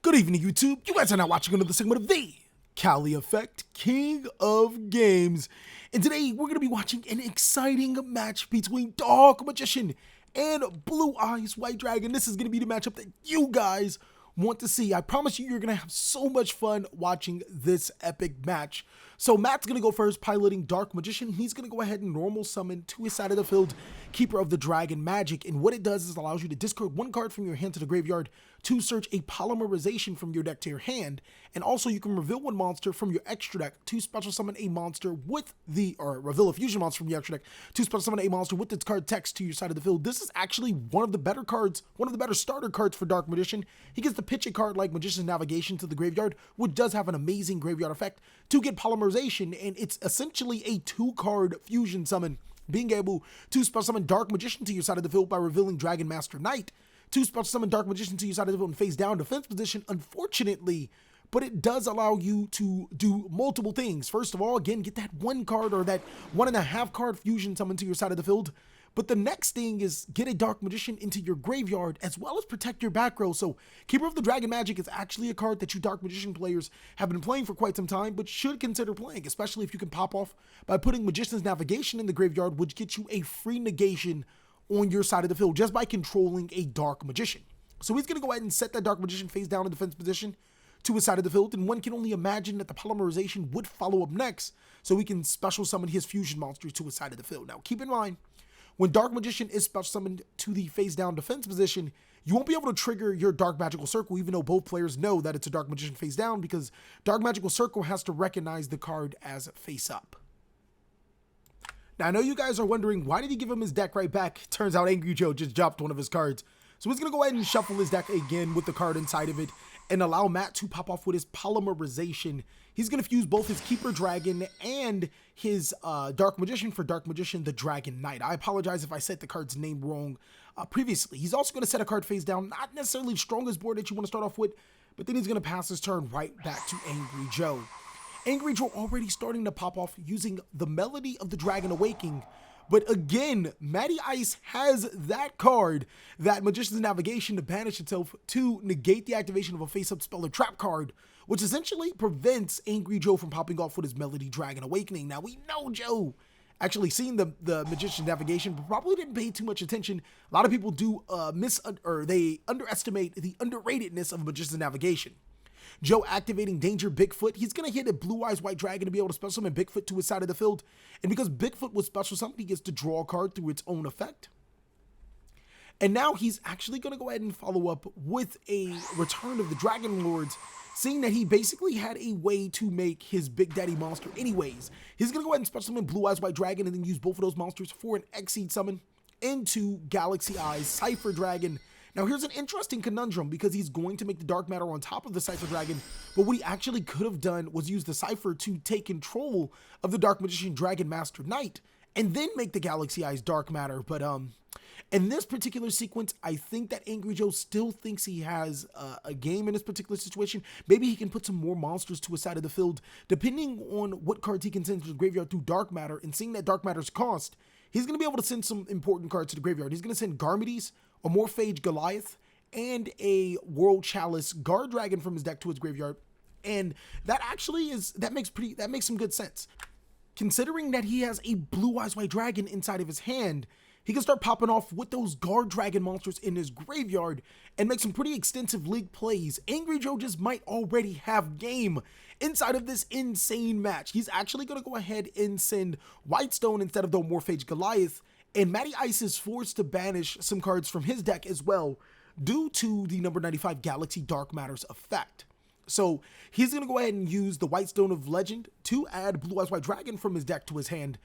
Good evening, YouTube. You guys are now watching another segment of the TheCaliEffect, King of Games. And today, we're going to be watching an exciting match between Dark Magician and Blue Eyes White Dragon. This is going to be the matchup that you guys want to see. I promise you, you're going to have so much fun watching this epic match. So Matt's going to go first, piloting Dark Magician. He's going to go ahead and normal summon to his side of the field, Keeper of the Dragon Magic. And what it does is allows you to discard one card from your hand to the graveyard to search a polymerization from your deck to your hand. And also you can reveal one monster from your extra deck to special summon a monster with reveal a fusion monster from your extra deck to special summon a monster with its card text to your side of the field. This is actually one of the better cards, one of the better starter cards for Dark Magician. He gets to pitch a card like Magician's Navigation to the graveyard, which does have an amazing graveyard effect to get polymerization, and it's essentially a 2-card fusion summon, being able to special summon Dark Magician to your side of the field by revealing Dragon Master Knight, to special summon Dark Magician to your side of the field and face down defense position, unfortunately, but it does allow you to do multiple things. First of all, again, get that 1 card or that 1.5 card fusion summon to your side of the field. But the next thing is get a Dark Magician into your graveyard as well as protect your back row. So Keeper of the Dragon Magic is actually a card that you Dark Magician players have been playing for quite some time, but should consider playing, especially if you can pop off by putting Magician's Navigation in the graveyard, which gets you a free negation on your side of the field just by controlling a Dark Magician. So he's going to go ahead and set that Dark Magician face down in defense position to his side of the field, and one can only imagine that the polymerization would follow up next, so we can special summon his fusion monsters to his side of the field. Now keep in mind, when Dark Magician is special summoned to the face down defense position, you won't be able to trigger your Dark Magical Circle, even though both players know that it's a Dark Magician face down, because Dark Magical Circle has to recognize the card as face up. Now I know you guys are wondering, why did he give him his deck right back? Turns out YuGiOh just dropped one of his cards. So he's going to go ahead and shuffle his deck again with the card inside of it and allow Matt to pop off with his polymerization. He's going to fuse both his Keeper Dragon and his Dark Magician for Dark Magician, the Dragon Knight. I apologize if I said the card's name wrong previously. He's also going to set a card face down, not necessarily the strongest board that you want to start off with, but then he's going to pass his turn right back to YuGiOh. YuGiOh already starting to pop off using the Melody of the Dragon Awakening. But again, Matty Ice has that card, that Magician's Navigation, to banish itself to negate the activation of a face-up spell or trap card, which essentially prevents YuGiOh from popping off with his Melody Dragon Awakening. Now, we know Joe actually seen the Magician's Navigation, but probably didn't pay too much attention. A lot of people do they underestimate the underratedness of Magician's Navigation. Joe activating Danger Bigfoot. He's going to hit a Blue Eyes White Dragon to be able to special summon Bigfoot to his side of the field. And because Bigfoot was special summoned, he gets to draw a card through its own effect. And now he's actually going to go ahead and follow up with a Return of the Dragon Lords, seeing that he basically had a way to make his Big Daddy monster anyways. He's going to go ahead and special summon Blue Eyes White Dragon and then use both of those monsters for an Exceed summon into Galaxy Eyes Cypher Dragon. Now here's an interesting conundrum, because he's going to make the Dark Matter on top of the Cypher Dragon, but what he actually could have done was use the Cypher to take control of the Dark Magician Dragon Master Knight, and then make the Galaxy Eyes Dark Matter. But in this particular sequence, I think that YuGiOh still thinks he has a game in this particular situation. Maybe he can put some more monsters to his side of the field, depending on what cards he can send to the graveyard through Dark Matter, and seeing that Dark Matter's cost, he's going to be able to send some important cards to the graveyard. He's going to send Garmedes, a Morphage Goliath, and a World Chalice Guard Dragon from his deck to his graveyard. And that actually that makes some good sense. Considering that he has a Blue Eyes White Dragon inside of his hand, he can start popping off with those Guard Dragon monsters in his graveyard and make some pretty extensive league plays. YuGiOh just might already have game inside of this insane match. He's actually going to go ahead and send Whitestone instead of the Morphage Goliath, and Matty Ice is forced to banish some cards from his deck as well due to the number 95 Galaxy Dark Matter's effect. So he's going to go ahead and use the Whitestone of Legend to add Blue Eyes White Dragon from his deck to his hand.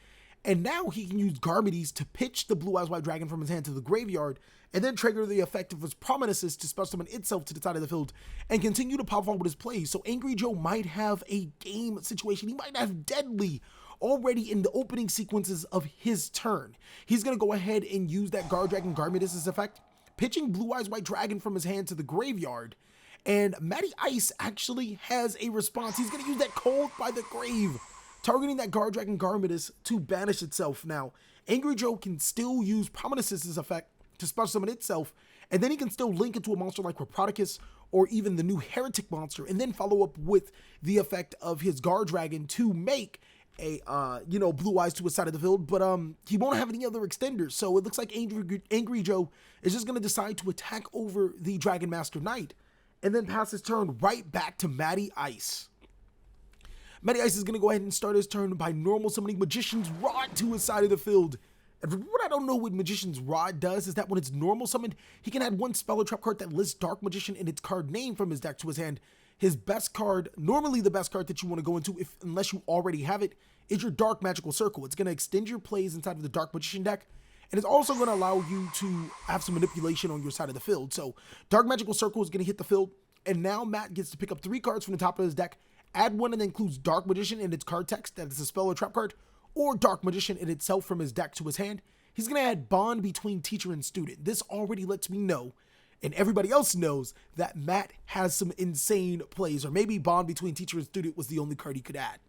And now he can use Garmedes to pitch the Blue Eyes White Dragon from his hand to the graveyard, and then trigger the effect of his Promises to special summon itself to the side of the field and continue to pop on with his plays. So YuGiOh might have a game situation. He might have Deadly already in the opening sequences of his turn. He's going to go ahead and use that Guard Dragon Garmedes' effect, pitching Blue Eyes White Dragon from his hand to the graveyard. And Matty Ice actually has a response. He's going to use that Cold by the Grave, targeting that Guard Dragon Garmedes to banish itself. Now, YuGiOh can still use Promises' effect to special summon itself, and then he can still link it to a monster like Reproticus or even the new Heretic monster, and then follow up with the effect of his Guard Dragon to make a, Blue Eyes to his side of the field, but he won't have any other extenders, so it looks like Angry Joe is just going to decide to attack over the Dragon Master Knight, and then pass his turn right back to Matty Ice. Matty Ice is going to go ahead and start his turn by normal summoning Magician's Rod to his side of the field. And what I don't know what Magician's Rod does is that when it's normal summoned, he can add one spell or trap card that lists Dark Magician in its card name from his deck to his hand. His best card, normally the best card that you want to go into, unless you already have it, is your Dark Magical Circle. It's going to extend your plays inside of the Dark Magician deck, and it's also going to allow you to have some manipulation on your side of the field. So Dark Magical Circle is going to hit the field, and now Matt gets to pick up 3 cards from the top of his deck, add one that includes Dark Magician in its card text, that is a spell or trap card, or Dark Magician in itself from his deck to his hand. He's going to add Bond between teacher and student. This already lets me know, and everybody else knows, that Matt has some insane plays, or maybe Bond between teacher and student was the only card he could add.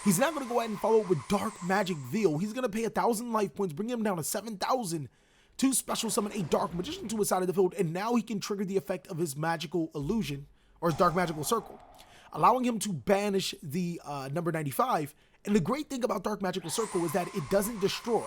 He's now going to go ahead and follow up with Dark Magic Veil. He's going to pay 1,000 life points, bring him down to 7,000 to special summon a Dark Magician to his side of the field, and now he can trigger the effect of his Magical Illusion, or his Dark Magical Circle, allowing him to banish the number 95. And the great thing about Dark Magical Circle is that it doesn't destroy.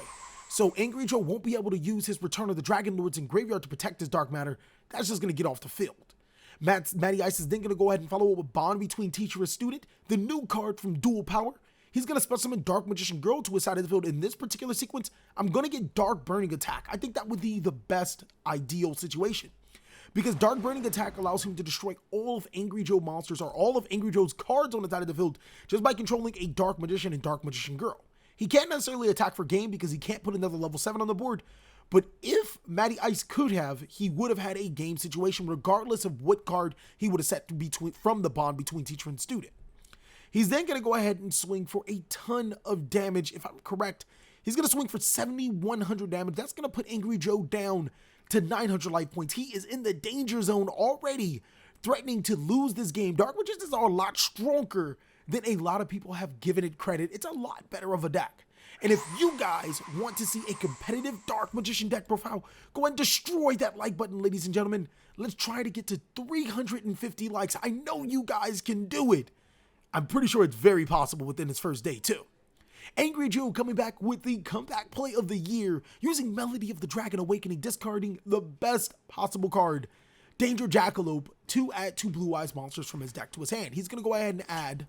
So Angry Joe won't be able to use his Return of the Dragon Lords in graveyard to protect his dark matter. That's just going to get off the field. Matty Ice is then going to go ahead and follow up with Bond between teacher and student, the new card from Dual Power. He's going to special summon Dark Magician Girl to his side of the field. In this particular sequence, I'm going to get Dark Burning Attack. I think that would be the best ideal situation, because Dark Burning Attack allows him to destroy all of Angry Joe monsters, or all of Angry Joe's cards on the side of the field, just by controlling a Dark Magician and Dark Magician Girl. He can't necessarily attack for game because he can't put another level 7 on the board, but if Matty Ice could have, he would have had a game situation regardless of what card he would have set from the bond between teacher and student. He's then going to go ahead and swing for a ton of damage. If I'm correct, he's going to swing for 7,100 damage. That's going to put Angry Joe down to 900 life points. He is in the danger zone already, threatening to lose this game. Dark Magicians are a lot stronger than a lot of people have given it credit. It's a lot better of a deck. And if you guys want to see a competitive Dark Magician deck profile, go and destroy that like button, ladies and gentlemen. Let's try to get to 350 likes. I know you guys can do it. I'm pretty sure it's very possible within its first day too. Angry Joe coming back with the comeback play of the year, using Melody of the Dragon Awakening, discarding the best possible card, Danger Jackalope, to add 2 Blue Eyes monsters from his deck to his hand. He's going to go ahead and add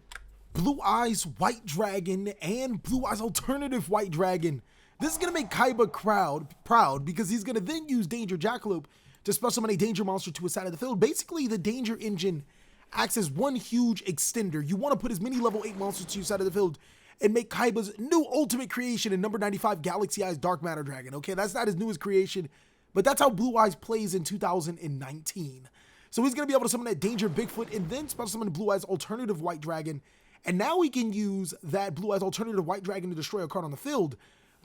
Blue Eyes White Dragon and Blue Eyes Alternative White Dragon. This is going to make Kaiba proud, because he's going to then use Danger Jackalope to special summon a danger monster to his side of the field. Basically, the danger engine acts as one huge extender. You want to put as many level 8 monsters to your side of the field and make Kaiba's new ultimate creation in number 95 Galaxy Eyes Dark Matter Dragon. Okay, that's not his newest creation, but that's how Blue Eyes plays in 2019. So he's going to be able to summon that Danger Bigfoot and then special summon Blue Eyes Alternative White Dragon. And now he can use that Blue Eyes Alternative White Dragon to destroy a card on the field.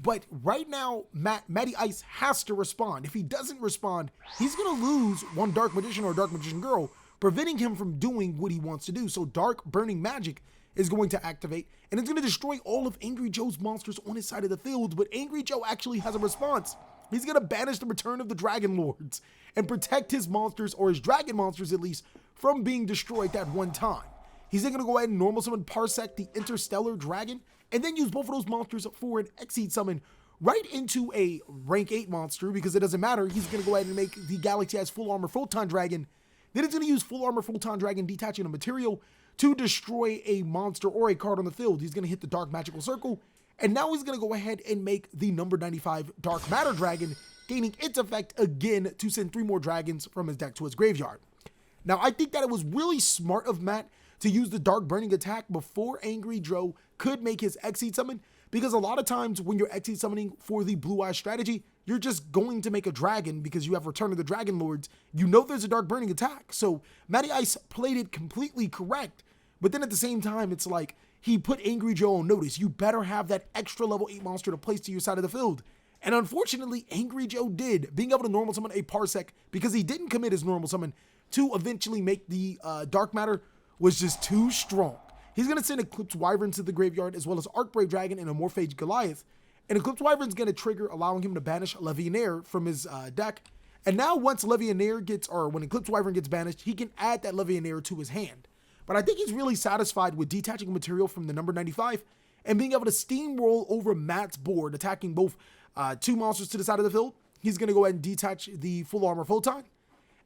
But right now, Matty Ice has to respond. If he doesn't respond, he's going to lose one Dark Magician or Dark Magician Girl, preventing him from doing what he wants to do. So Dark Burning Magic is going to activate, and it's going to destroy all of Angry Joe's monsters on his side of the field. But Angry Joe actually has a response. He's going to banish the Return of the Dragon Lords and protect his monsters, or his dragon monsters at least, from being destroyed that one time. He's then going to go ahead and normal summon Parsec, the Interstellar Dragon, and then use both of those monsters for an Exceed summon right into a rank 8 monster, because it doesn't matter. He's going to go ahead and make the Galaxy Eyes Full Armor Photon Dragon. Then it's going to use Full Armor Photon Dragon, detaching a material to destroy a monster or a card on the field. He's going to hit the Dark Magical Circle, and now he's going to go ahead and make the number 95 Dark Matter Dragon, gaining its effect again to send 3 more dragons from his deck to his graveyard. Now, I think that it was really smart of Matt to use the Dark Burning Attack before Angry Joe could make his Exceed summon, because a lot of times when you're Exceed summoning for the Blue Eye strategy, you're just going to make a dragon because you have Return of the Dragon Lords. You know there's a Dark Burning Attack. So Matty Ice played it completely correct, but then at the same time, it's like he put Angry Joe on notice. You better have that extra level 8 monster to place to your side of the field. And unfortunately, Angry Joe did, being able to normal summon a Parsec because he didn't commit his normal summon to eventually make the Dark Matter, was just too strong. He's going to send Eclipse Wyvern to the graveyard, as well as Arcbrave Dragon and a Morphage Goliath. And Eclipse Wyvern's going to trigger, allowing him to banish Levianair from his deck. And now once Legionnaire gets, or when Eclipse Wyvern gets banished, he can add that Legionnaire to his hand. But I think he's really satisfied with detaching material from the number 95 and being able to steamroll over Matt's board, attacking both 2 monsters to the side of the field. He's going to go ahead and detach the full armor Photon.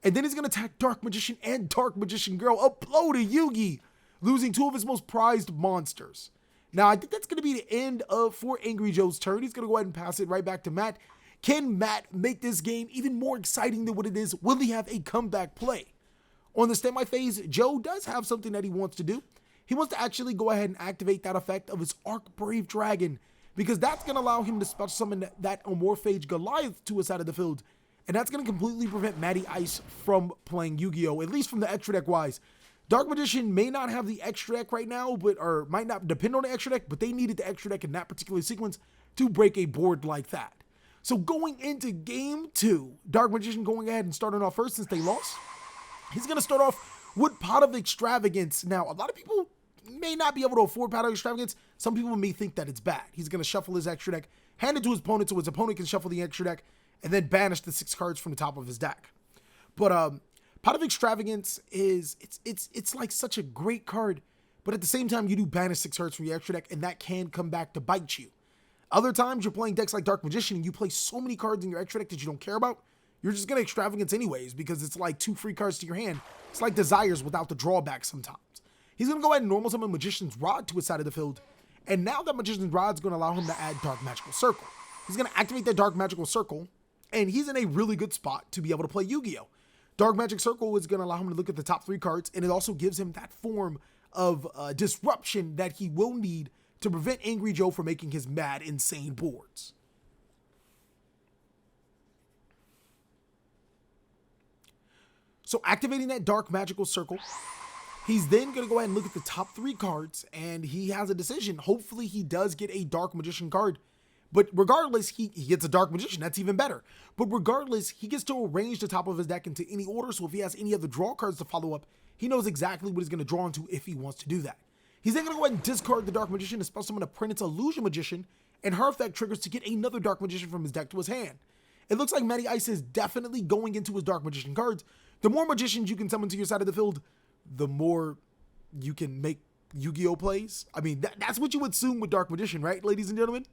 And then he's going to attack Dark Magician and Dark Magician Girl. A blow to Yugi, losing 2 of his most prized monsters. Now, I think that's going to be the end for Angry Joe's turn. He's going to go ahead and pass it right back to Matt. Can Matt make this game even more exciting than what it is? Will he have a comeback play? On the standby phase, Joe does have something that he wants to do. He wants to actually go ahead and activate that effect of his Arc Brave Dragon, because that's going to allow him to special summon that Amorphage Goliath to his side of the field. And that's going to completely prevent Matty Ice from playing Yu-Gi-Oh!, at least from the extra deck wise. Dark Magician may not have the extra deck right now, or might not depend on the extra deck, but they needed the extra deck in that particular sequence to break a board like that. So going into game 2, Dark Magician going ahead and starting off first since they lost. He's going to start off with Pot of Extravagance. Now, a lot of people may not be able to afford Pot of Extravagance. Some people may think that it's bad. He's going to shuffle his extra deck, hand it to his opponent so his opponent can shuffle the extra deck, and then banish the 6 cards from the top of his deck. But Pot of Extravagance is, it's like such a great card, but at the same time, you do banish 6 cards from your extra deck, and that can come back to bite you. Other times, you're playing decks like Dark Magician, and you play so many cards in your extra deck that you don't care about, you're just going to Extravagance anyways, because it's like 2 free cards to your hand. It's like Desires without the drawback sometimes. He's going to go ahead and normal summon Magician's Rod to his side of the field, and now that Magician's Rod is going to allow him to add Dark Magical Circle. He's going to activate that Dark Magical Circle, and he's in a really good spot to be able to play Yu-Gi-Oh! Dark Magic Circle is going to allow him to look at the top 3 cards, and it also gives him that form of disruption that he will need to prevent Angry Joe from making his mad, insane boards. So activating that Dark Magical Circle, he's then going to go ahead and look at the top 3 cards, and he has a decision. Hopefully he does get a Dark Magician card. But regardless, he gets a Dark Magician. That's even better. But regardless, he gets to arrange the top of his deck into any order. So if he has any other draw cards to follow up, he knows exactly what he's going to draw into if he wants to do that. He's then going to go ahead and discard the Dark Magician and special summon a Prince Illusion Magician. And her effect triggers to get another Dark Magician from his deck to his hand. It looks like Matty Ice is definitely going into his Dark Magician cards. The more Magicians you can summon to your side of the field, the more you can make Yu-Gi-Oh! Plays. I mean, that's what you would assume with Dark Magician, right, ladies and gentlemen?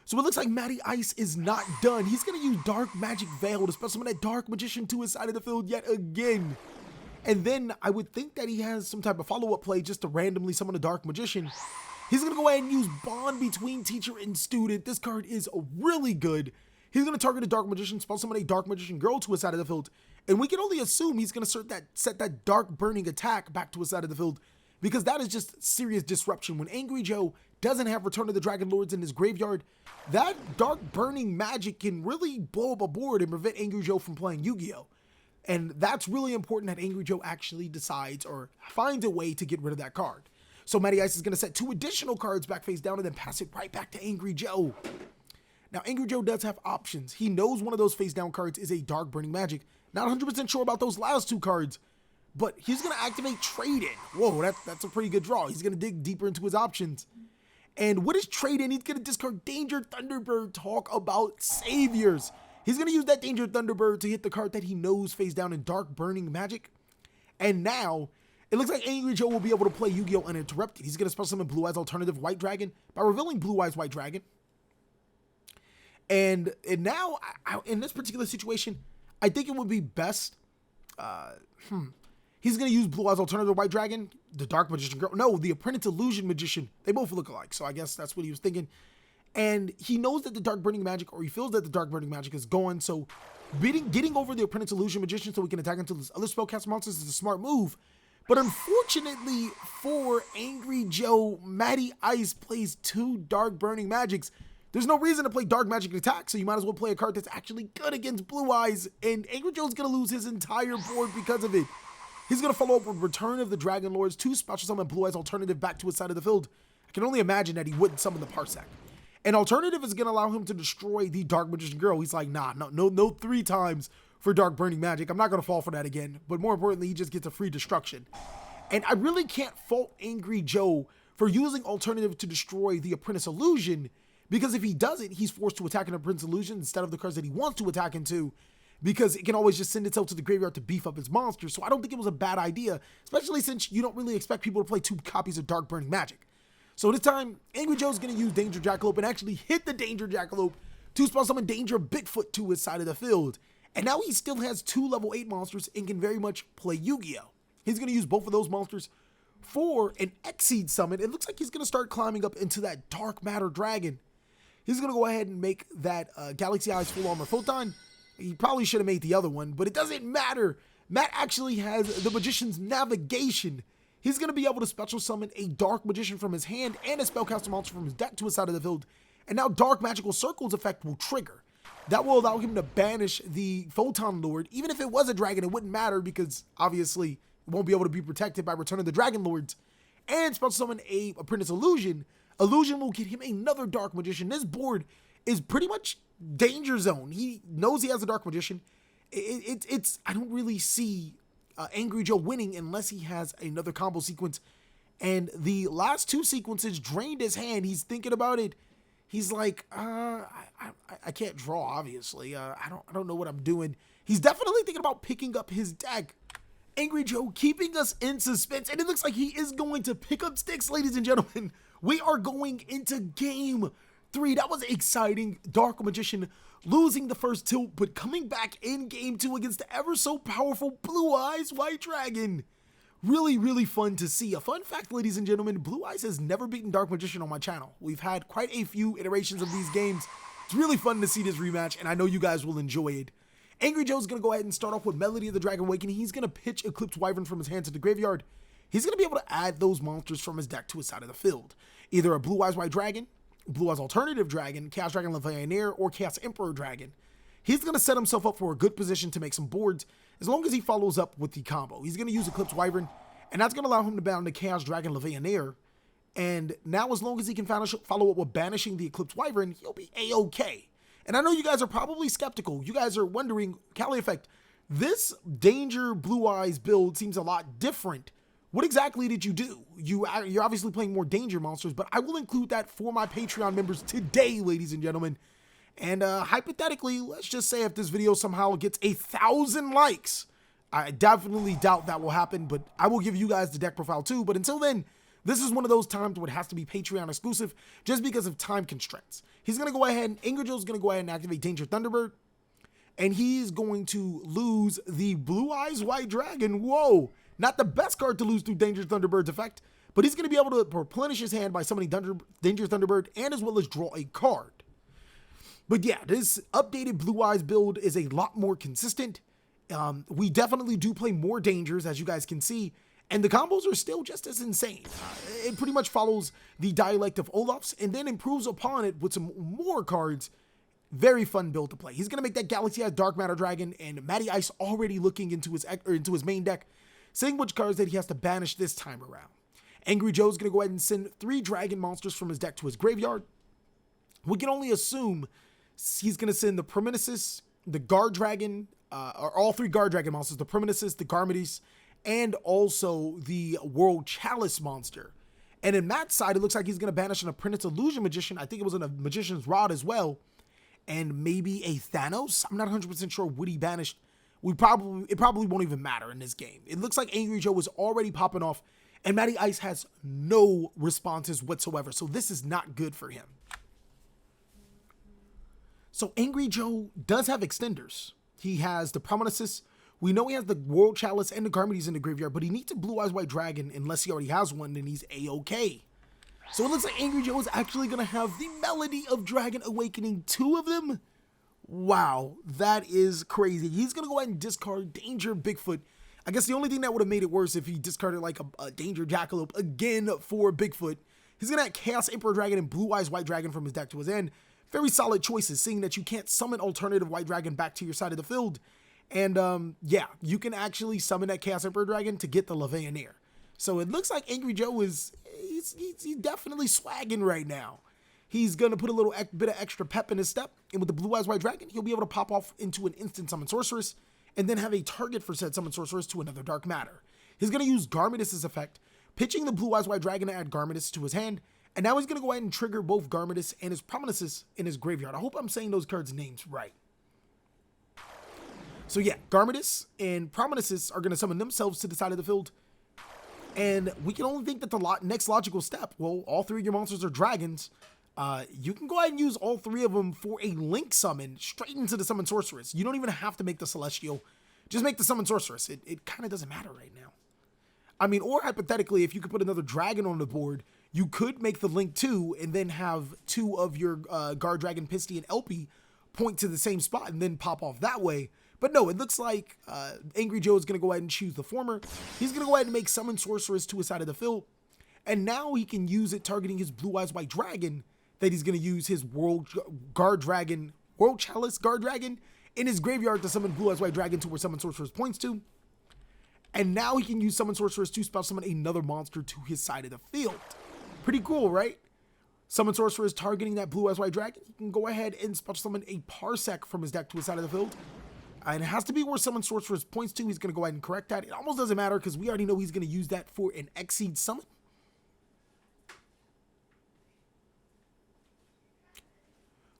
So it looks like Matty Ice is not done. He's going to use Dark Magic Veil to special summon that Dark Magician to his side of the field yet again. And then I would think that he has some type of follow-up play just to randomly summon a Dark Magician. He's going to go ahead and use Bond Between Teacher and Student. This card is really good. He's going to target a Dark Magician, special summon a Dark Magician Girl to his side of the field. And we can only assume he's going to set that Dark Burning attack back to his side of the field, because that is just serious disruption. When Angry Joe doesn't have Return of the Dragon Lords in his graveyard, that Dark Burning magic can really blow up a board and prevent Angry Joe from playing Yu-Gi-Oh! And that's really important that Angry Joe actually decides or finds a way to get rid of that card. So Matty Ice is going to set 2 additional cards back face down and then pass it right back to Angry Joe. Now, Angry Joe does have options. He knows one of those face down cards is a Dark Burning Magic. Not 100% sure about those last 2 cards, but he's going to activate Trade-In. Whoa, that's a pretty good draw. He's going to dig deeper into his options. And what is Trade-In? He's going to discard Danger Thunderbird. Talk about saviors. He's going to use that Danger Thunderbird to hit the card that he knows face down in Dark Burning Magic. And now, it looks like Angry Joe will be able to play Yu-Gi-Oh! Uninterrupted. He's going to special summon Blue Eyes Alternative White Dragon by revealing Blue Eyes White Dragon. And now, in this particular situation, I think it would be best. He's going to use Blue Eyes Alternative White Dragon, the Dark Magician Girl. No, the Apprentice Illusion Magician. They both look alike, so I guess that's what he was thinking. And he knows that the Dark Burning Magic, or he feels that the Dark Burning Magic is gone, so getting over the Apprentice Illusion Magician so we can attack into his other spellcast monsters is a smart move. But unfortunately for Angry Joe, Matty Ice plays 2 Dark Burning Magics. There's no reason to play Dark Magic Attack, so you might as well play a card that's actually good against Blue Eyes, and Angry Joe's going to lose his entire board because of it. He's going to follow up with Return of the Dragon Lords to special summon Blue Eyes Alternative back to his side of the field. I can only imagine that he wouldn't summon the Parsec. And Alternative is going to allow him to destroy the Dark Magician Girl. He's like, nah, no 3 times for Dark Burning Magic. I'm not going to fall for that again. But more importantly, he just gets a free destruction. And I really can't fault Angry Joe for using Alternative to destroy the Apprentice Illusion, Because if he doesn't, he's forced to attack into Prince Illusion instead of the cards that he wants to attack into, because it can always just send itself to the graveyard to beef up its monsters. So I don't think it was a bad idea, especially since you don't really expect people to play 2 copies of Dark Burning Magic. So this time, Angry Joe's going to use Danger Jackalope and actually hit the Danger Jackalope to spell summon Danger Bigfoot to his side of the field. And now he still has 2 level 8 monsters and can very much play YuGiOh. He's going to use both of those monsters for an Exceed summon. It looks like he's going to start climbing up into that Dark Matter Dragon. He's going to go ahead and make that Galaxy Eyes Full Armor Photon. He probably should have made the other one, but it doesn't matter. Matt actually has the Magician's Navigation. He's going to be able to special summon a Dark Magician from his hand and a Spellcaster monster from his deck to his side of the field. And now Dark Magical Circles effect will trigger. That will allow him to banish the Photon Lord. Even if it was a dragon, it wouldn't matter because obviously it won't be able to be protected by Return of the Dragon Lords. And special summon a Apprentice Illusion. Illusion will get him another Dark Magician. This board is pretty much danger zone. He knows he has a Dark Magician. I don't really see Angry Joe winning unless he has another combo sequence. And the last 2 sequences drained his hand. He's thinking about it. He's like, I can't draw, obviously. I don't know what I'm doing. He's definitely thinking about picking up his deck. Angry Joe keeping us in suspense. And it looks like he is going to pick up sticks, ladies and gentlemen. We are going into game 3. That was exciting. Dark Magician losing the first tilt, but coming back in game 2 against the ever so powerful Blue Eyes White Dragon. Really, really fun to see. A fun fact, ladies and gentlemen, Blue Eyes has never beaten Dark Magician on my channel. We've had quite a few iterations of these games. It's really fun to see this rematch, and I know you guys will enjoy it. Angry Joe's going to go ahead and start off with Melody of the Dragon Awakening. He's going to pitch Eclipse Wyvern from his hand to the graveyard. He's going to be able to add those monsters from his deck to his side of the field. Either a Blue Eyes White Dragon, Blue Eyes Alternative Dragon, Chaos Dragon Levianeer, or Chaos Emperor Dragon. He's going to set himself up for a good position to make some boards as long as he follows up with the combo. He's going to use Eclipse Wyvern, and that's going to allow him to bound the Chaos Dragon Levianeer. And now as long as he can follow up with banishing the Eclipse Wyvern, he'll be A-okay. And I know you guys are probably skeptical. You guys are wondering, TheCaliEffect, this Danger Blue Eyes build seems a lot different. What exactly did you do? You're obviously playing more Danger monsters, but I will include that for my Patreon members today, ladies and gentlemen. And hypothetically, let's just say if this video somehow gets 1,000 likes, I definitely doubt that will happen, but I will give you guys the deck profile too. But until then, this is one of those times where it has to be Patreon exclusive just because of time constraints. He's going to go ahead, Angry Joe's going to go ahead and activate Danger Thunderbird, and he's going to lose the Blue Eyes White Dragon. Whoa, not the best card to lose through Danger Thunderbird's effect, but he's going to be able to replenish his hand by summoning Danger Thunderbird and as well as draw a card. But yeah, this updated Blue Eyes build is a lot more consistent. We definitely do play more Dangers, as you guys can see, and the combos are still just as insane. It pretty much follows the dialect of Olaf's and then improves upon it with some more cards. Very fun build to play. He's going to make that Galaxy Eyes Dark Matter Dragon, and Matty Ice already looking into his main deck, saying which cards that he has to banish this time around. Angry Joe's going to go ahead and send 3 dragon monsters from his deck to his graveyard. We can only assume he's going to send the Prometheus, the Guard Dragon, or all 3 Guard Dragon monsters, the Prometheus, the Garmedes, and also the World Chalice monster. And in Matt's side, it looks like he's going to banish an Apprentice Illusion Magician. I think it was in a Magician's Rod as well. And maybe a Thanos. I'm not 100% sure what he banished. It probably won't even matter in this game. It looks like Angry Joe is already popping off, and Matty Ice has no responses whatsoever. So this is not good for him. So Angry Joe does have extenders. He has the Prometheus. We know he has the World Chalice and the Garmedes in the graveyard, but he needs a Blue Eyes White Dragon unless he already has one, then he's A-okay. So it looks like Angry Joe is actually going to have the Melody of Dragon Awakening, 2 of them. Wow, that is crazy. He's going to go ahead and discard Danger Bigfoot. I guess the only thing that would have made it worse if he discarded like a Danger Jackalope again for Bigfoot. He's going to have Chaos Emperor Dragon and Blue Eyes White Dragon from his deck to his end. Very solid choices, seeing that you can't summon alternative White Dragon back to your side of the field. And yeah, you can actually summon that Chaos Emperor Dragon to get the Levianeer. So it looks like Angry Joe is he's definitely swagging right now. He's going to put a little bit of extra pep in his step. And with the Blue Eyes White Dragon, he'll be able to pop off into an instant summon sorceress and then have a target for said summon sorceress to another dark matter. He's going to use Garmedes' effect, pitching the Blue Eyes White Dragon to add Garmedes to his hand, And now he's going to go ahead and trigger both Garmadus and his Prominences in his graveyard. I hope I'm saying those cards' names right. So yeah, Garmadus and Prominences are going to summon themselves to the side of the field. And we can only think that the next logical step, well, all three of your monsters are dragons. You can go ahead and use all three of them for a link summon straight into the Summon Sorceress. You don't even have to make the Celestial. Just make the Summon Sorceress. It kind of doesn't matter right now. I mean, or hypothetically, if you could put another dragon on the board, you could make the link 2 and then have 2 of your Guard Dragon, Pisty, and LP point to the same spot and then pop off that way. But no, it looks like Angry Joe is going to go ahead and choose the former. He's going to go ahead and make Summon Sorceress to his side of the field. And now he can use it targeting his Blue Eyes White Dragon, that he's going to use his World Chalice Guard Dragon in his graveyard to summon Blue Eyes White Dragon to where Summon Sorceress points to. And now he can use Summon Sorceress to special summon another monster to his side of the field. Pretty cool, right? Summon Sorceress targeting that Blue Eyes White Dragon. He can go ahead and special summon a Parsec from his deck to his side of the field. And it has to be where Summon Sorceress points to. He's going to go ahead and correct that. It almost doesn't matter because we already know he's going to use that for an Exceed summon.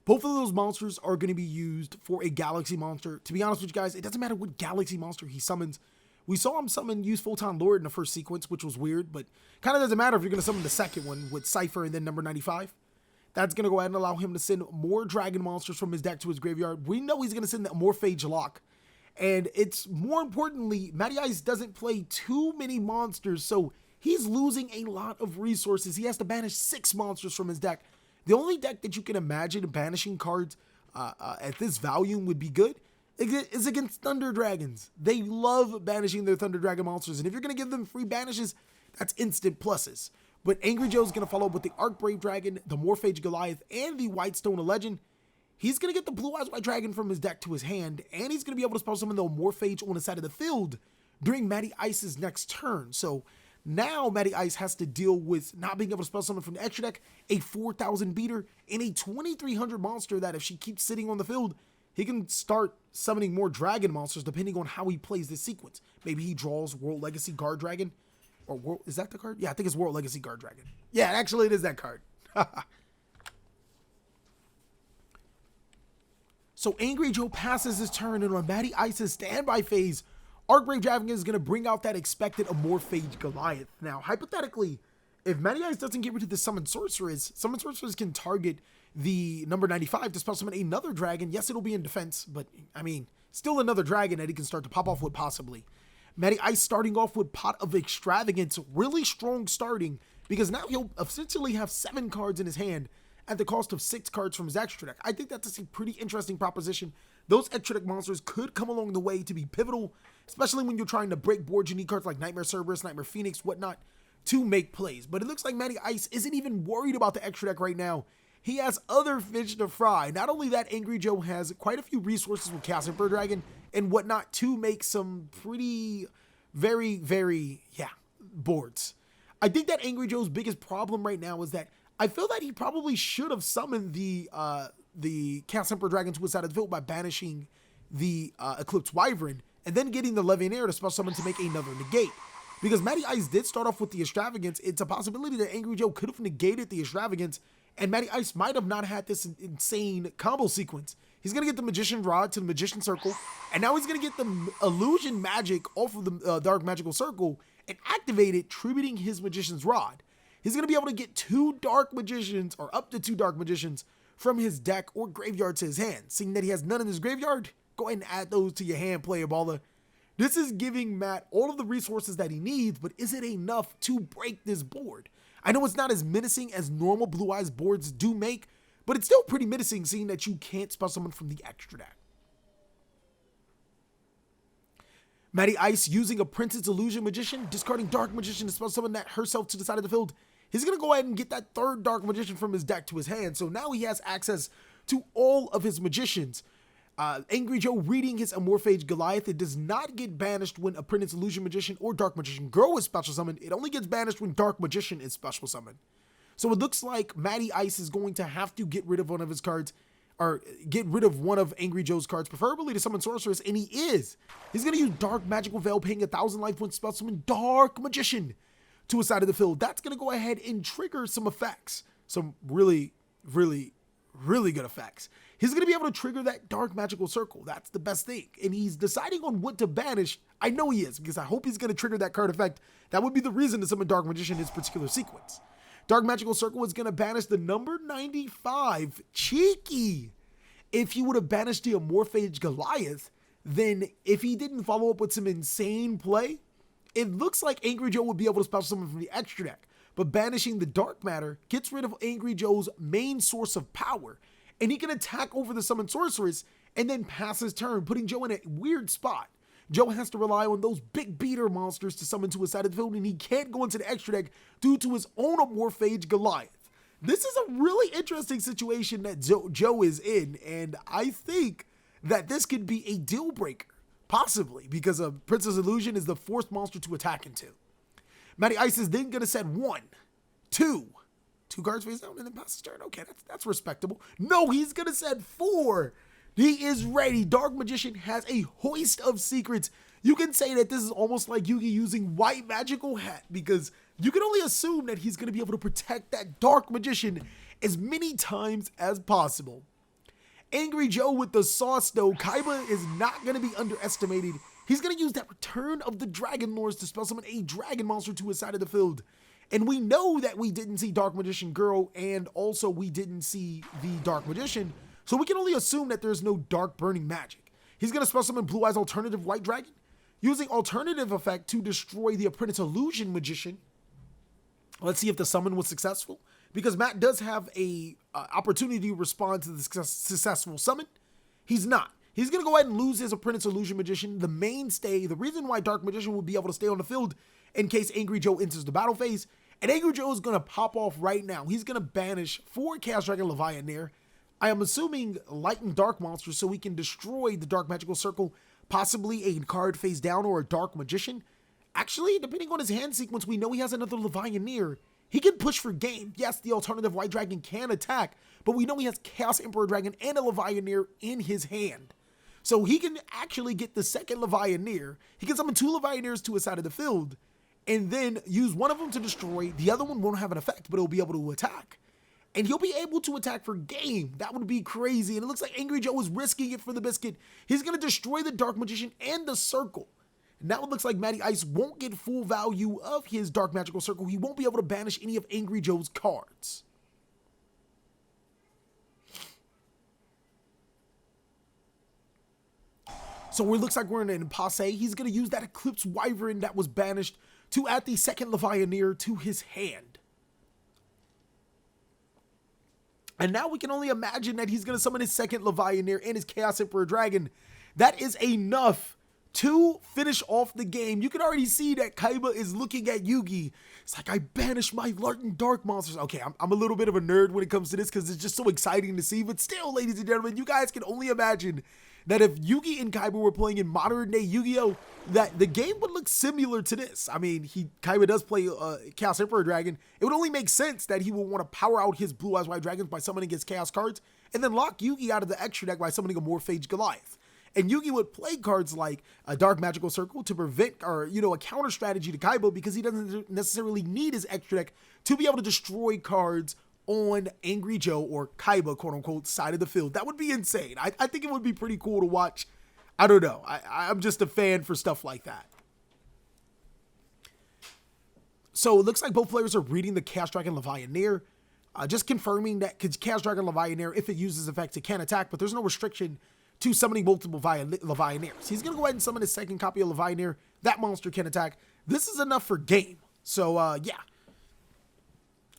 Both of those monsters are going to be used for a Galaxy monster. To be honest with you guys, it doesn't matter what Galaxy monster he summons. We saw him summon use Photon Lord in the first sequence, which was weird, but kind of doesn't matter if you're going to summon the second one with Cypher and then number 95. That's going to go ahead and allow him to send more dragon monsters from his deck to his graveyard. We know he's going to send the Morphage Lock. And it's more importantly, Matty Ice doesn't play too many monsters, so he's losing a lot of resources. He has to banish 6 monsters from his deck. The only deck that you can imagine banishing cards at this volume would be good is against Thunder Dragons. They love banishing their Thunder Dragon monsters, and if you're going to give them free banishes, that's instant pluses. But Angry Joe's going to follow up with the Arc Brave Dragon, the Morphage Goliath, and the White Stone of Legend. He's going to get the Blue Eyes White Dragon from his deck to his hand, and he's going to be able to special summon the Morphage on the side of the field during Matty Ice's next turn. So now Matty Ice has to deal with not being able to special summon from the extra deck a 4,000 beater and a 2,300 monster that if she keeps sitting on the field, he can start summoning more dragon monsters depending on how he plays this sequence. Maybe he draws World Legacy Guard Dragon. Or World, is that the card? Yeah, I think it's World Legacy Guard Dragon. Yeah, actually it is that card. So Angry Joe passes his turn, and on Matty Ice's standby phase, Arcbrave Dragon is going to bring out that expected Amorphage Goliath. Now, hypothetically, if Matty Ice doesn't get rid of the Summon Sorceress can target the number 95 to special summon another dragon. Yes, it'll be in defense, but, I mean, still another dragon that he can start to pop off with possibly. Matty Ice starting off with Pot of Extravagance, really strong starting, because now he'll essentially have 7 cards in his hand at the cost of 6 cards from his extra deck. I think that's a pretty interesting proposition. Those extra deck monsters could come along the way to be pivotal, especially when you're trying to break boards. You need cards like Nightmare Cerberus, Nightmare Phoenix, whatnot, to make plays. But it looks like Matty Ice isn't even worried about the extra deck right now. He has other fish to fry. Not only that, Angry Joe has quite a few resources with Chaos Emperor Dragon and whatnot to make some pretty, very, boards. I think that Angry Joe's biggest problem right now is that I feel that he probably should have summoned the Chaos Emperor Dragon to his side of the field by banishing the Eclipse Wyvern and then getting the Levianair to special summon to make another negate. Because Matty Ice did start off with the Extravagance, it's a possibility that Angry Joe could have negated the Extravagance and Matty Ice might have not had this insane combo sequence. He's going to get the Magician Rod to the Magician Circle, and now he's going to get the Illusion Magic off of the Dark Magical Circle and activate it, tributing his Magician's Rod. He's going to be able to get 2 Dark Magicians, or up to 2 Dark Magicians, from his deck or graveyard to his hand. Seeing that he has none in his graveyard, go ahead and add those to your hand, player baller. This is giving Matt all of the resources that he needs, but is it enough to break this board? I know it's not as menacing as normal Blue Eyes boards do make, but it's still pretty menacing seeing that you can't special summon from the extra deck. Matty Ice using a Princess Illusion Magician, discarding Dark Magician to special summon that herself to the side of the field. He's going to go ahead and get that 3rd Dark Magician from his deck to his hand, so now he has access to all of his Magicians. Angry Joe reading his Amorphage Goliath. It does not get banished when Apprentice Illusion Magician or Dark Magician Girl is special summoned. It only gets banished when Dark Magician is special summoned. So it looks like Matty Ice is going to have to get rid of one of his cards, or get rid of one of Angry Joe's cards, preferably to summon Sorceress, and he is. He's going to use Dark Magical Veil, paying 1,000 life points, special summon Dark Magician to a side of the field, that's going to go ahead and trigger some effects. Some really good effects. He's going to be able to trigger that dark magical circle. That's the best thing. And he's deciding on what to banish. I know he is, because I hope he's going to trigger that card effect. That would be the reason to summon Dark Magician in this particular sequence. Dark Magical Circle is going to banish the number 95. Cheeky. If he would have banished the Amorphage Goliath, then if he didn't follow up with some insane play, it looks like Angry Joe would be able to special summon from the extra deck. But banishing the Dark Matter gets rid of Angry Joe's main source of power, and he can attack over the Summon Sorceress and then pass his turn, putting Joe in a weird spot. Joe has to rely on those big beater monsters to summon to his side of the field, and he can't go into the extra deck due to his own Amorphage Goliath. This is a really interesting situation that Joe is in, and I think that this could be a deal breaker, possibly, because Princess Illusion is the fourth monster to attack into. Matty Ice is then going to set two cards face down and then pass his turn. Okay, that's respectable. No, he's going to set 4. He is ready. Dark Magician has a hoist of secrets. You can say that this is almost like Yugi using White Magical Hat, because you can only assume that he's going to be able to protect that Dark Magician as many times as possible. Angry Joe with the sauce, though. Kaiba is not going to be underestimated. He's going to use that Return of the Dragon Lords to spell summon a dragon monster to his side of the field. And we know that we didn't see Dark Magician Girl, and also we didn't see the Dark Magician, so we can only assume that there's no Dark Burning Magic. He's going to spell summon Blue Eyes Alternative White Dragon, using Alternative Effect to destroy the Apprentice Illusion Magician. Let's see if the summon was successful, because Matt does have a opportunity to respond to the successful summon. He's not. He's going to go ahead and lose his Apprentice Illusion Magician, the mainstay, the reason why Dark Magician would be able to stay on the field in case Angry Joe enters the battle phase. And Angry Joe is going to pop off right now. He's going to banish 4 Chaos Dragon Leviathan. I am assuming Light and Dark monsters so we can destroy the Dark Magical Circle, possibly a card face down or a Dark Magician. Actually, depending on his hand sequence, we know he has another Leviathan. He can push for game. Yes, the alternative White Dragon can attack, but we know he has Chaos Emperor Dragon and a Leviathan in his hand. So he can actually get the second Leviathan. He can summon 2 Leviathans to his side of the field, and then use one of them to destroy. The other one won't have an effect, but it'll be able to attack. And he'll be able to attack for game. That would be crazy. And it looks like Angry Joe is risking it for the biscuit. He's going to destroy the Dark Magician and the Circle. Now it looks like Matty Ice won't get full value of his Dark Magical Circle. He won't be able to banish any of Angry Joe's cards. So it looks like we're in an impasse. He's going to use that Eclipse Wyvern that was banished to add the second Leviathan to his hand. And now we can only imagine that he's going to summon his second Leviathan and his Chaos Emperor Dragon. That is enough to finish off the game. You can already see that Kaiba is looking at Yugi. It's like, I banished my Light and Dark monsters. Okay, I'm a little bit of a nerd when it comes to this because it's just so exciting to see. But still, ladies and gentlemen, you guys can only imagine that if Yugi and Kaiba were playing in modern day Yu-Gi-Oh, that the game would look similar to this. I mean, Kaiba does play Chaos Emperor Dragon. It would only make sense that he would want to power out his Blue Eyes White Dragons by summoning his Chaos cards, and then lock Yugi out of the extra deck by summoning a Morphage Goliath. And Yugi would play cards like a Dark Magical Circle to prevent, or, a counter strategy to Kaiba, because he doesn't necessarily need his extra deck to be able to destroy cards on Angry Joe or Kaiba, quote unquote, side of the field. That would be insane. I think it would be pretty cool to watch. I don't know. I'm just a fan for stuff like that. So it looks like both players are reading the Chaos Dragon Leviathan. Just confirming that Chaos Dragon Leviathan, if it uses effects, it can attack, but there's no restriction to summoning multiple Leviathans. He's going to go ahead and summon his second copy of Leviathan. That monster can attack. This is enough for game. So, yeah.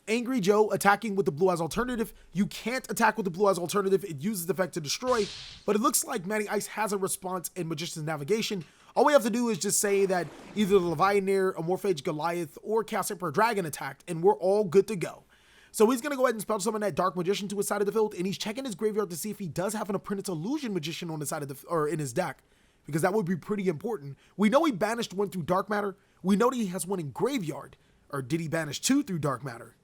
Angry Joe attacking with the Blue Eyes Alternative. You can't attack with the Blue Eyes Alternative. It uses the effect to destroy. But it looks like Matty Ice has a response in Magician's Navigation. All we have to do is just say that either the Leviathan, a Morphage Goliath, or Chaos Emperor Dragon attacked, and we're all good to go. So he's going to go ahead and spell summon that Dark Magician to his side of the field, and he's checking his graveyard to see if he does have an Apprentice Illusion Magician on the side of the, or in his deck, because that would be pretty important. We know he banished one through Dark Matter. We know that he has one in graveyard. Or did he banish 2 through Dark Matter?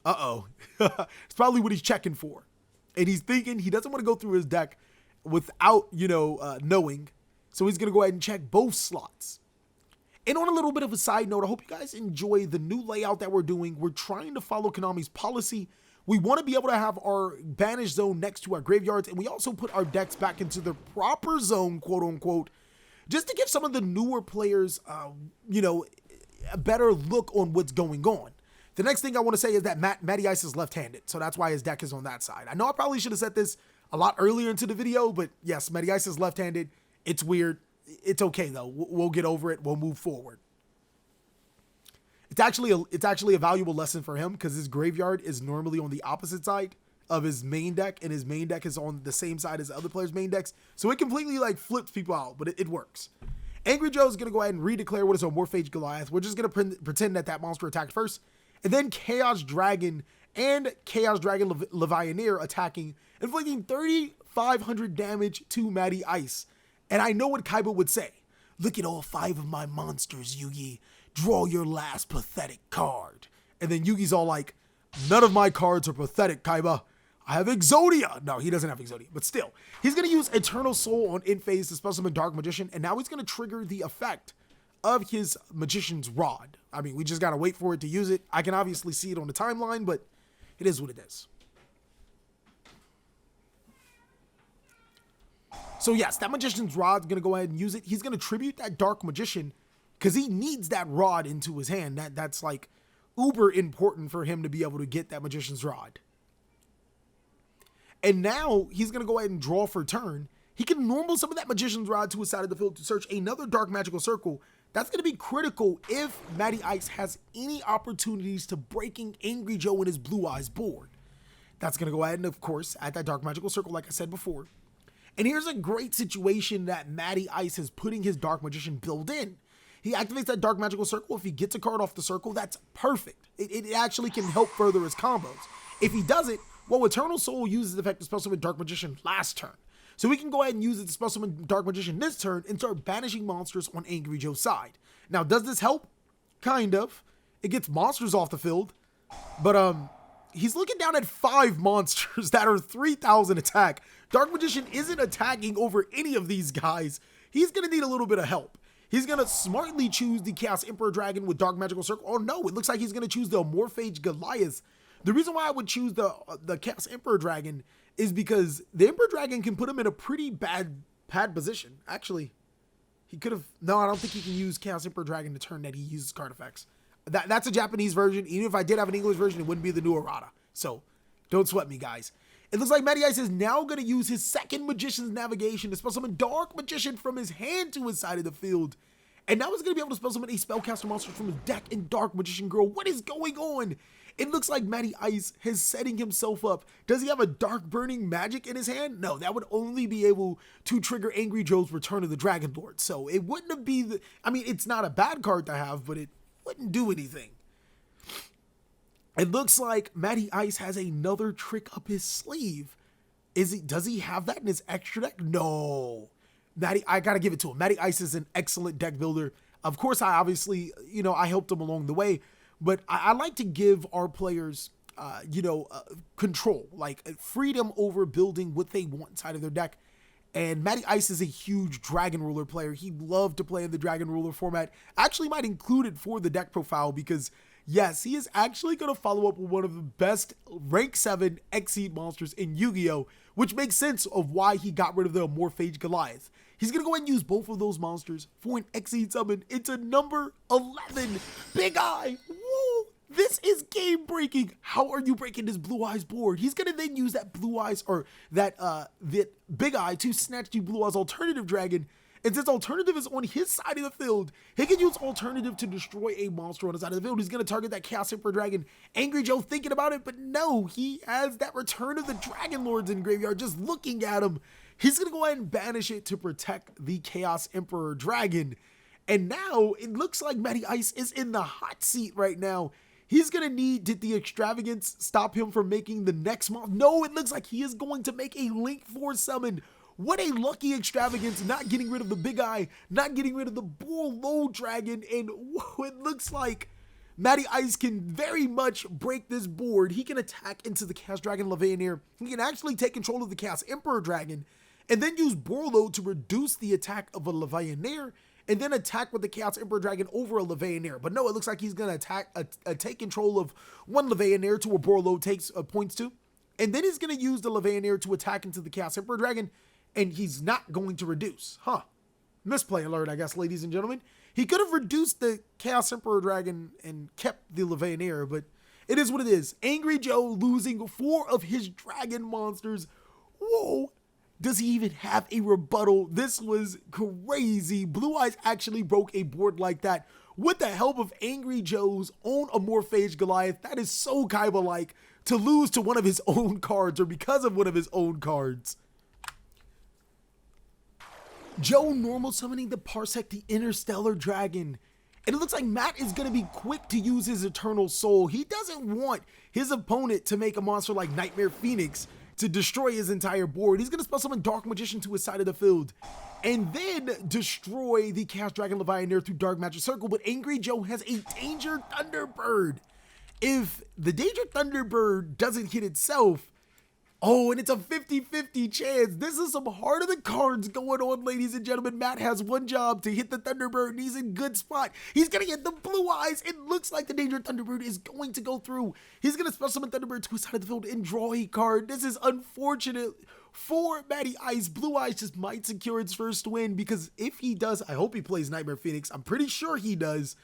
Uh-oh. It's probably what he's checking for. And he's thinking he doesn't want to go through his deck without, knowing. So he's going to go ahead and check both slots. And on a little bit of a side note, I hope you guys enjoy the new layout that we're doing. We're trying to follow Konami's policy. We want to be able to have our banish zone next to our graveyards, and we also put our decks back into the proper zone, quote unquote, just to give some of the newer players, a better look on what's going on. The next thing I want to say is that Matty Ice is left-handed, so that's why his deck is on that side. I know I probably should have said this a lot earlier into the video, but yes, Matty Ice is left-handed. It's weird. It's okay though. We'll get over it. We'll move forward. It's actually a valuable lesson for him because his graveyard is normally on the opposite side of his main deck, and his main deck is on the same side as the other players' main decks. So it completely like flips people out, but it works. Angry Joe is going to go ahead and redeclare what is on Morphage Goliath. We're just going to pretend that monster attacked first. And then Chaos Dragon and Chaos Dragon Levianeer attacking, inflicting 3,500 damage to Matty Ice. And I know what Kaiba would say. Look at all 5 of my monsters, Yugi. Draw your last pathetic card. And then Yugi's all like, none of my cards are pathetic, Kaiba. I have Exodia. No, he doesn't have Exodia, but still. He's going to use Eternal Soul on in-phase to spell summon Dark Magician, and now he's going to trigger the effect of his Magician's Rod. I mean, we just got to wait for it to use it. I can obviously see it on the timeline, but it is what it is. So yes, that Magician's Rod's going to go ahead and use it. He's going to tribute that Dark Magician because he needs that rod into his hand. That's like uber important for him to be able to get that Magician's Rod. And now he's going to go ahead and draw for turn. He can normal some of that Magician's Rod to his side of the field to search another Dark Magical Circle. That's going to be critical if Matty Ice has any opportunities to breaking Angry Joe in his Blue Eyes board. That's going to go ahead and, of course, add that Dark Magical Circle like I said before. And here's a great situation that Matty Ice is putting his Dark Magician build in. He activates that Dark Magical Circle. If he gets a card off the circle, that's perfect. It actually can help further his combos. If he doesn't, well, Eternal Soul uses the effect to spell summon Dark Magician last turn. So we can go ahead and use it to spell summon Dark Magician this turn and start banishing monsters on Angry Joe's side. Now, does this help? Kind of. It gets monsters off the field. But he's looking down at 5 monsters that are 3,000 attack. Dark Magician isn't attacking over any of these guys. He's going to need a little bit of help. He's going to smartly choose the Chaos Emperor Dragon with Dark Magical Circle. Oh no, it looks like he's going to choose the Morphage Goliath. The reason why I would choose the Chaos Emperor Dragon is because the Emperor Dragon can put him in a pretty bad position. Actually, he could have... No, I don't think he can use Chaos Emperor Dragon to turn that he uses card effects. That's a Japanese version. Even if I did have an English version, it wouldn't be the new errata. So, don't sweat me, guys. It looks like Matty Ice is now going to use his second Magician's Navigation to spell summon Dark Magician from his hand to his side of the field. And now he's going to be able to spell summon a Spellcaster monster from his deck in Dark Magician Girl. What is going on? It looks like Matty Ice is setting himself up. Does he have a Dark Burning Magic in his hand? No, that would only be able to trigger Angry Joe's Return of the Dragon Lord. So it wouldn't have been the... I mean, it's not a bad card to have, but it wouldn't do anything. It looks like Matty Ice has another trick up his sleeve. Does he have that in his extra deck? No. I gotta give it to him. Matty Ice is an excellent deck builder. Of course, I obviously, I helped him along the way, but I like to give our players, control, like freedom over building what they want inside of their deck. And Matty Ice is a huge Dragon Ruler player. He loved to play in the Dragon Ruler format. Actually might include it for the deck profile because, yes, he is actually going to follow up with one of the best rank 7 Exceed monsters in Yu-Gi-Oh! Which makes sense of why he got rid of the Morphage Goliath. He's going to go ahead and use both of those monsters for an Exceed summon into number 11. Big Eye. Woo! This is game breaking. How are you breaking this Blue Eyes board? He's going to then use that Blue Eyes or that Big Eye to snatch the Blue Eyes Alternative Dragon. And since Alternative is on his side of the field, he can use Alternative to destroy a monster on his side of the field. He's going to target that Chaos Emperor Dragon. Angry Joe thinking about it, but no, he has that Return of the Dragon Lords in graveyard just looking at him. He's going to go ahead and banish it to protect the Chaos Emperor Dragon. And now it looks like Matty Ice is in the hot seat right now. He's going to need, did the Extravagance stop him from making the next monster? No, it looks like he is going to make a Link 4 summon. What a lucky Extravagance, not getting rid of the Big Eye, not getting rid of the Bull Low Dragon, and whoa, it looks like Matty Ice can very much break this board. He can attack into the Chaos Dragon Levianeer. He can actually take control of the Chaos Emperor Dragon, and then use Borlo to reduce the attack of a Levianeer, and then attack with the Chaos Emperor Dragon over a Levianeer. But no, it looks like he's going to take control of one Levianeer to where Borlo takes points to. And then he's going to use the Levianeer to attack into the Chaos Emperor Dragon, and he's not going to reduce. Misplay alert, I guess, ladies and gentlemen. He could have reduced the Chaos Emperor Dragon and kept the Levianeer, but it is what it is. Angry Joe losing 4 of his dragon monsters. Whoa. Does he even have a rebuttal? This was crazy. Blue Eyes actually broke a board like that with the help of Angry Joe's own Amorphage Goliath. That is so Kaiba-like to lose to one of his own cards, or because of one of his own cards. Joe normal summoning the Parsec, the Interstellar Dragon. And it looks like Matt is going to be quick to use his Eternal Soul. He doesn't want his opponent to make a monster like Nightmare Phoenix to destroy his entire board. He's going to spell summon Dark Magician to his side of the field and then destroy the Chaos Dragon Levianeer through Dark Magic Circle. But Angry Joe has a Danger Thunderbird. If the Danger Thunderbird doesn't hit itself, oh, and it's a 50-50 chance. This is some heart of the cards going on, ladies and gentlemen. Matt has one job to hit the Thunderbird, and he's in good spot. He's going to get the Blue Eyes. It looks like the Danger Thunderbird is going to go through. He's going to special summon Thunderbird to his side of the field and draw a card. This is unfortunate for Matty Ice. Blue Eyes just might secure its first win, because if he does, I hope he plays Nightmare Phoenix. I'm pretty sure he does.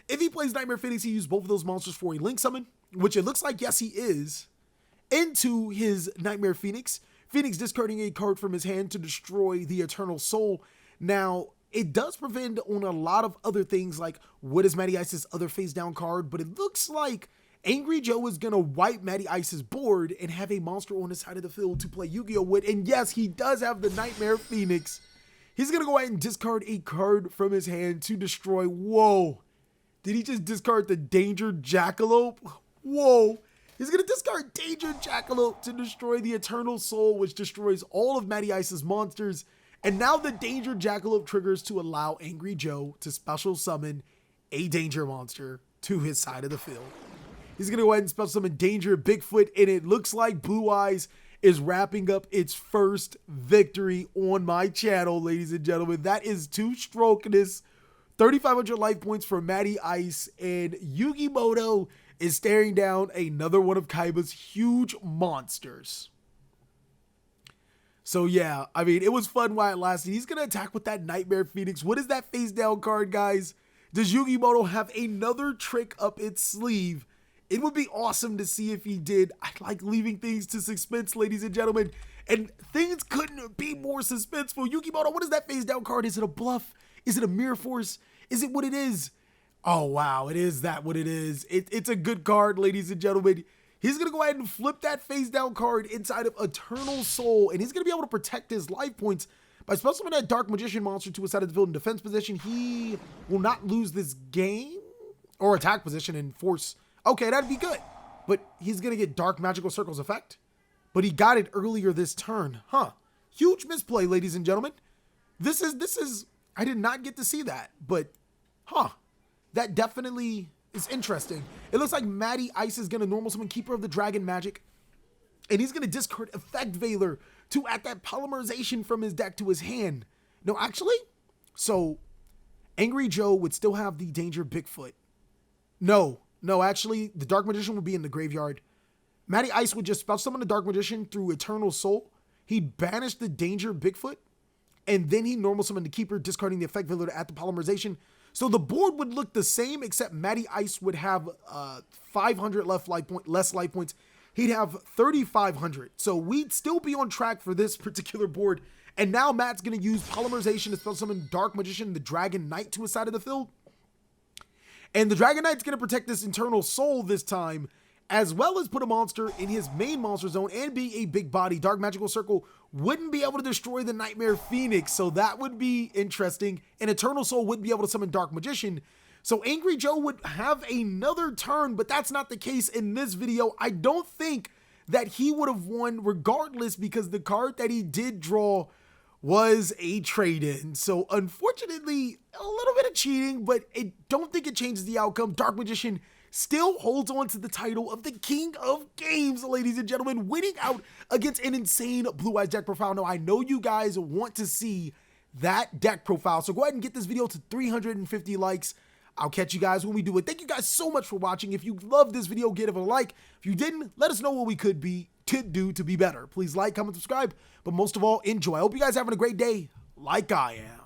If he plays Nightmare Phoenix, he used both of those monsters for a Link Summon, which it looks like, yes, he is, into his Nightmare Phoenix. Phoenix discarding a card from his hand to destroy the Eternal Soul. Now, it does prevent on a lot of other things, like what is Matty Ice's other face down card, but it looks like Angry Joe is going to wipe Matty Ice's board and have a monster on his side of the field to play YuGiOh with. And yes, he does have the Nightmare Phoenix. He's going to go ahead and discard a card from his hand to destroy. Whoa. Did he just discard the Danger Jackalope? Whoa. He's going to discard Danger Jackalope to destroy the Eternal Soul, which destroys all of Matty Ice's monsters. And now the Danger Jackalope triggers to allow Angry Joe to special summon a Danger monster to his side of the field. He's going to go ahead and special summon Danger Bigfoot, and it looks like Blue Eyes is wrapping up its first victory on my channel, ladies and gentlemen. That is 2-strokeness, 3,500 life points for Matty Ice, and YuGiOh is staring down another one of Kaiba's huge monsters. So yeah, I mean, it was fun while it lasted. He's going to attack with that Nightmare Phoenix. What is that face down card, guys? Does YuGiOh have another trick up its sleeve? It would be awesome to see if he did. I like leaving things to suspense, ladies and gentlemen. And things couldn't be more suspenseful. YuGiOh, what is that face down card? Is it a bluff? Is it a Mirror Force? Is it what it is? Oh, wow, it is that what it is. It's a good card, ladies and gentlemen. He's going to go ahead and flip that face down card inside of Eternal Soul, and he's going to be able to protect his life points by special summoning that Dark Magician monster to his side of the field in defense position. He will not lose this game, or attack position and force. Okay, that'd be good, but he's going to get Dark Magical Circle's effect, but he got it earlier this turn. Huge misplay, ladies and gentlemen. This is, I did not get to see that, but that definitely is interesting. It looks like Matty Ice is going to normal summon Keeper of the Dragon Magic, and he's going to discard Effect Veiler to add that polymerization from his deck to his hand. No, actually, so Angry Joe would still have the Danger Bigfoot. No, actually, the Dark Magician would be in the graveyard. Matty Ice would just special summon the Dark Magician through Eternal Soul. He'd banish the Danger Bigfoot, and then he normal summon the Keeper, discarding the Effect Veiler to add the polymerization. So the board would look the same, except Matty Ice would have 500 less life points. He'd have 3,500. So we'd still be on track for this particular board. And now Matt's going to use polymerization to spell summon Dark Magician, the Dragon Knight, to his side of the field. And the Dragon Knight's going to protect this Eternal Soul this time, as well as put a monster in his main monster zone, and being a big body, Dark Magical Circle wouldn't be able to destroy the Nightmare Phoenix, so that would be interesting. And Eternal Soul wouldn't be able to summon Dark Magician, so Angry Joe would have another turn, but that's not the case in this video. I don't think that he would have won regardless, because the card that he did draw was a trade-in. So unfortunately, a little bit of cheating, but I don't think it changes the outcome. Dark Magician still holds on to the title of the King of Games, ladies and gentlemen, winning out against an insane Blue Eyes deck profile. Now, I know you guys want to see that deck profile. So go ahead and get this video to 350 likes. I'll catch you guys when we do it. Thank you guys so much for watching. If you loved this video, give it a like. If you didn't, let us know what we could do to be better. Please like, comment, subscribe, but most of all, enjoy. I hope you guys are having a great day like I am.